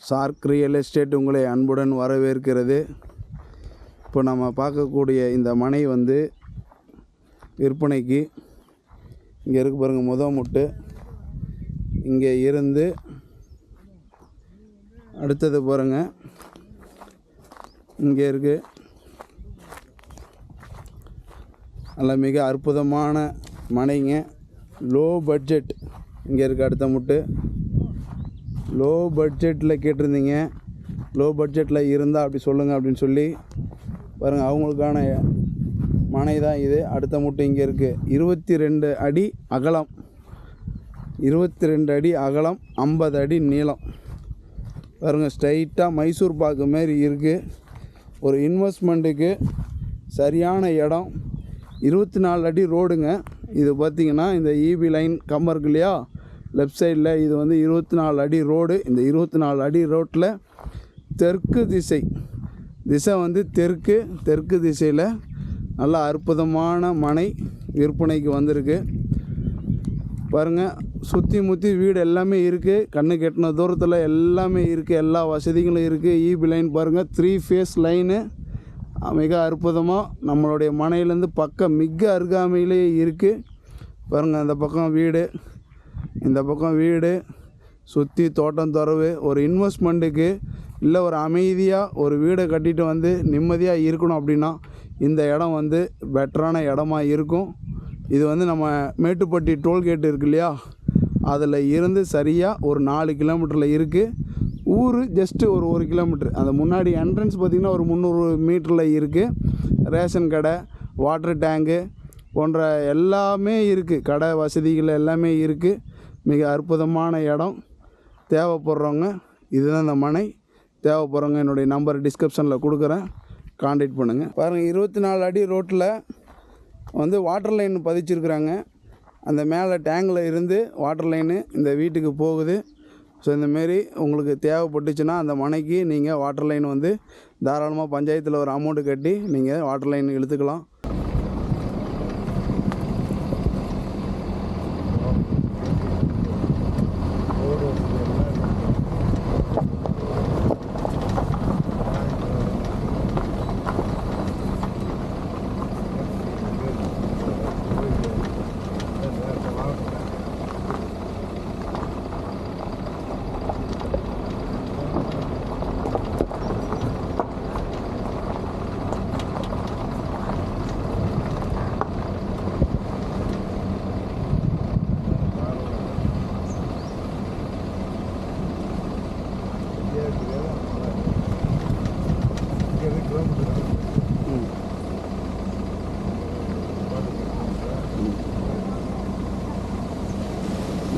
SAARC real estate உங்களை அன்புடன் வரவேற்கிறது. இப்போ நம்ம பார்க்கக்கூடிய இந்த மனை வந்து விற்பனைக்கு. இங்கே இருக்கு பாருங்கள், முதல் முட்டு இங்கே இருந்து அடுத்தது பாருங்கள், இங்கே இருக்குது. நல்ல மிக அற்புதமான மனைங்க. Low budget. இங்கே இருக்குது அடுத்த முட்டு. லோ பட்ஜெட்டில் கேட்டிருந்தீங்க, லோ பட்ஜெட்டில் இருந்தால் அப்படி சொல்லுங்கள் அப்படின்னு சொல்லி பாருங்கள், அவங்களுக்கான மனை தான் இது. அடுத்த முட்டு இங்கே இருக்குது. 22 அடி அகலம், 22 அடி அகலம், 50 அடி நீளம். பாருங்கள், ஸ்ட்ரைட்டாக மைசூர் பாக்கு மாரி இருக்குது. ஒரு இன்வெஸ்ட்மெண்ட்டுக்கு சரியான இடம். 24 அடி ரோடுங்க. இது பார்த்திங்கன்னா இந்த ஈபி லைன் கம்பம் இருக்கு இல்லையா, லெஃப்ட் சைடில் இது வந்து 24 அடி ரோடு. இந்த 24 அடி ரோட்டில் தெற்கு திசை வந்து தெற்கு திசையில் நல்ல அற்புதமான மனை விற்பனைக்கு வந்திருக்கு. பாருங்கள், சுற்றி முற்றி வீடு எல்லாமே இருக்குது. கண்ணு கெட்டின தூரத்தில் எல்லாமே இருக்குது, எல்லா வசதிகளும் இருக்குது. ஈபி லைன் பாருங்கள், 3 ஃபேஸ் லைனு. மிக அற்புதமாக நம்மளுடைய மனையிலேருந்து பக்கம் மிக அருகாமையிலேயே இருக்குது. பாருங்கள், அந்த பக்கம் வீடு, இந்த பக்கம் வீடு, சுற்றி தோட்டம் துறவு. ஒரு இன்வெஸ்ட்மெண்ட்டுக்கு இல்லை ஒரு அமைதியாக ஒரு வீடை கட்டிட்டு வந்து நிம்மதியாக இருக்கணும் அப்படின்னா இந்த இடம் வந்து பெட்டரான இடமா இருக்கும். இது வந்து நம்ம மேட்டுப்பட்டி டோல்கேட் இருக்கு இல்லையா, அதில் இருந்து சரியாக ஒரு 4 கிலோமீட்டரில் இருக்குது. ஊர் ஜஸ்ட்டு ஒரு 1 கிலோமீட்ரு. அந்த முன்னாடி என்ட்ரன்ஸ் பார்த்திங்கன்னா ஒரு 300 மீட்டரில் இருக்குது. ரேஷன் கடை, வாட்டர் டேங்கு போன்ற எல்லாமே இருக்குது. கடை வசதிகள் எல்லாமே இருக்குது. மிக அற்புதமான இடம். தேவைப்படுறவங்க, இதுதான் இந்த மனை. தேவைப்படுறவங்க என்னுடைய நம்பர் டிஸ்கிரிப்ஷனில் கொடுக்குறேன், கான்டாக்ட் பண்ணுங்கள். பாருங்கள், 24 அடி ரோட்டில் வந்து வாட்டர் லைன் பதிச்சிருக்கிறாங்க. அந்த மேலே டேங்கில் இருந்து வாட்டர் லைனு இந்த வீட்டுக்கு போகுது. ஸோ இந்தமாரி உங்களுக்கு தேவைப்பட்டுச்சுன்னா அந்த மனைக்கு நீங்கள் வாட்டர் லைன் வந்து தாராளமாக பஞ்சாயத்தில் ஒரு அமௌண்ட்டு கட்டி நீங்கள் வாட்டர் லைன் இழுத்துக்கலாம்.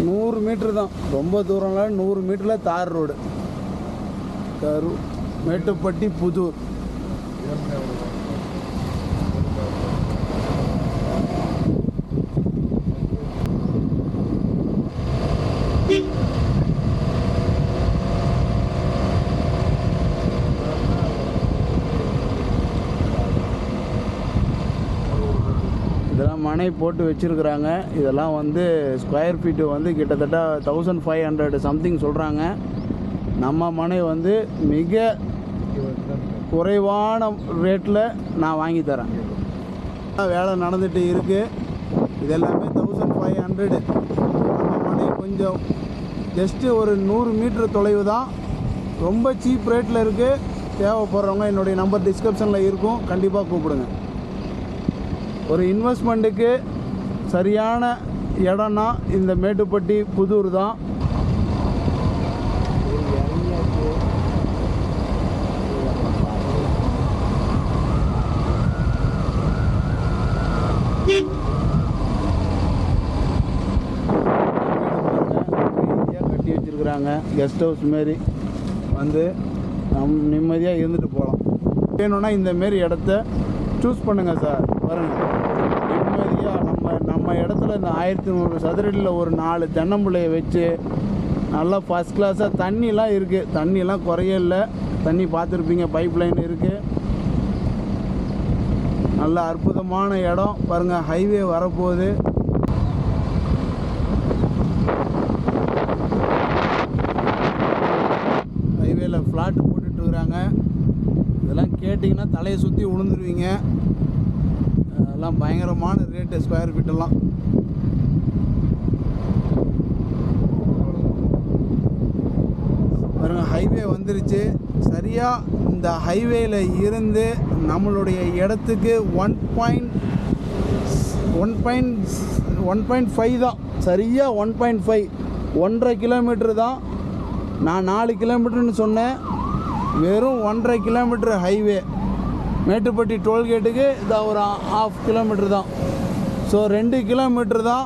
நூறு மீட்ரு தான், ரொம்ப தூரம்ல. 100 மீட்டரில் தார் ரோடு. மேட்டுப்பட்டி புதூர். இதெல்லாம் மனை போட்டு வச்சுருக்குறாங்க. இதெல்லாம் வந்து ஸ்கொயர் ஃபீட்டு வந்து கிட்டத்தட்ட 1500 சம்திங் சொல்கிறாங்க. நம்ம மனை வந்து மிக குறைவான ரேட்டில் நான் வாங்கி தரேன். வேலை நடந்துகிட்டு இருக்குது. இது எல்லாமே 1500. நம்ம மனை கொஞ்சம் ஜஸ்ட்டு ஒரு 100 மீட்ரு தொலைவு தான். ரொம்ப சீப் ரேட்டில் இருக்குது. தேவைப்படுறவங்க என்னுடைய நம்பர் டிஸ்கிரிப்ஷனில் இருக்கும், கண்டிப்பாக கூப்பிடுங்க. ஒரு இன்வெஸ்ட்மெண்ட்டுக்கு சரியான இடம்னா இந்த மேட்டுப்பட்டி புதூர் தான். கட்டி வச்சுருக்குறாங்க, கெஸ்ட் ஹவுஸ் மாரி. வந்து நிம்மதியாக இருந்துட்டு போகலாம். வேணும்னா இந்தமாரி இடத்த சூஸ் பண்ணுங்கள் சார். பாருங்கள், நிம்மதியாக நம்ம இடத்துல இந்த 1100 சதுரடியில் ஒரு 4 தென்னம்பிள்ளையை வச்சு நல்லா ஃபஸ்ட் கிளாஸாக தண்ணிலாம் இருக்குது. தண்ணிலாம் குறைய இல்லை. தண்ணி பார்த்துருப்பீங்க, பைப் லைன் இருக்குது. நல்ல அற்புதமான இடம். பாருங்கள், ஹைவே வரப்போகுது. ஹைவே எல்லாம் தலையை சுற்றி விழுந்துருவீங்க. எல்லாம் பயங்கரமான ரேட்டு ஸ்கொயர் ஃபீட்டெல்லாம். பாருங்க, ஹைவே வந்துருச்சு. சரியாக இந்த ஹைவேயில் இருந்து நம்மளுடைய இடத்துக்கு 1.5 தான். சரியாக 1.5, 1.5 கிலோமீட்ரு தான். நான் 4 கிலோமீட்டர்னு சொன்னேன். வெறும் 1.5 கிலோமீட்ரு ஹைவே. மேட்டுப்பட்டி டோல்கேட்டுக்கு இதை ஒரு 1/2 கிலோமீட்ரு தான். ஸோ 2 கிலோமீட்ரு தான்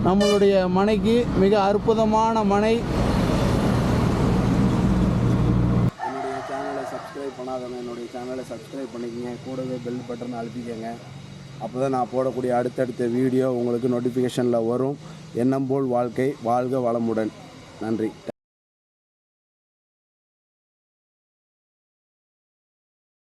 நம்மளுடைய மனைக்கு. மிக அற்புதமான மனை. என்னுடைய சேனலை சப்ஸ்கிரைப் பண்ணாதவங்க என்னுடைய சேனலை சப்ஸ்கிரைப் பண்ணிக்கங்க. கூடவே பெல் பட்டன் அழுத்திக்கங்க. அப்போ தான் நான் போடக்கூடிய அடுத்தடுத்த வீடியோ உங்களுக்கு நோட்டிஃபிகேஷனில் வரும். எண்ணம் போல் வாழ்க்கை, வாழ்க வளமுடன். நன்றி.